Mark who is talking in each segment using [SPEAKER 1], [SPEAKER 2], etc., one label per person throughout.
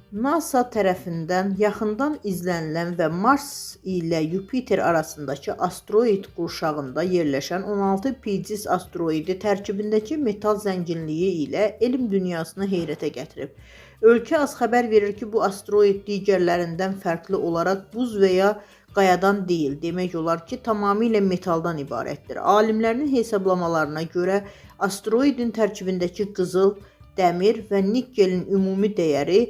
[SPEAKER 1] NASA tərəfindən yaxından izlənilən və Mars ilə Yupiter arasındakı asteroid qurşağında yerləşən 16 Pegis asteroidi tərkibindəki metal zənginliyi ilə elm dünyasını heyrətə gətirib. Ölkə AZ xəbər verir ki, bu asteroid digərlərindən fərqli olaraq buz və ya qayadan deyil, demək olar ki, tamamilə metaldan ibarətdir. Alimlərin hesablamalarına görə asteroidin tərkibindəki qızıl, dəmir və nikelin ümumi dəyəri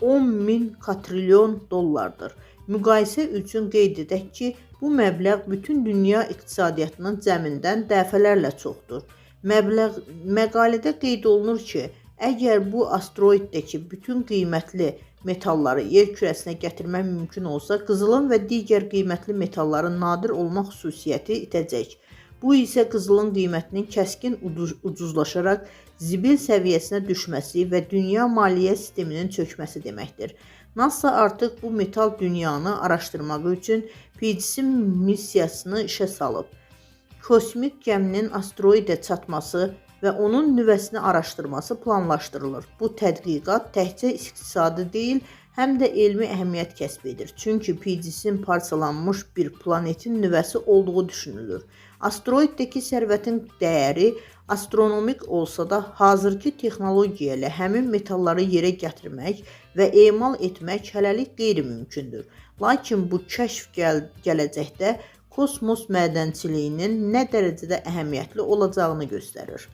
[SPEAKER 1] 10.000 katrilyon dollardır. Müqayisə üçün qeyd edək ki, bu məbləğ bütün dünya iqtisadiyyatının cəmindən dəfələrlə çoxdur. Məqalədə qeyd olunur ki, əgər bu asteroiddəki bütün qiymətli metalları yer kürəsinə gətirmək mümkün olsa, qızılın və digər qiymətli metalların nadir olmaq xüsusiyyəti itəcək. Bu isə qızılın qiymətinin kəskin ucuzlaşaraq zibil səviyyəsinə düşməsi və dünya maliyyə sisteminin çökməsi deməkdir. NASA artıq bu metal dünyanı araşdırmağı üçün Pegasus missiyasını işə salıb. Kosmik gəminin asteroidə çatması və onun nüvəsini araşdırması planlaşdırılır. Bu tədqiqat təkcə iqtisadi deyil, həm də elmi əhəmiyyət kəsb edir. Çünki Pegasus'in parçalanmış bir planetin nüvəsi olduğu düşünülür. Asteroiddəki sərvətin dəyəri astronomik olsa da, hazırki texnologiya ilə həmin metalları yerə gətirmək və emal etmək hələlik qeyri-mümkündür. Lakin bu kəşf gələcəkdə kosmos mədənçiliyinin nə dərəcədə əhəmiyyətli olacağını göstərir.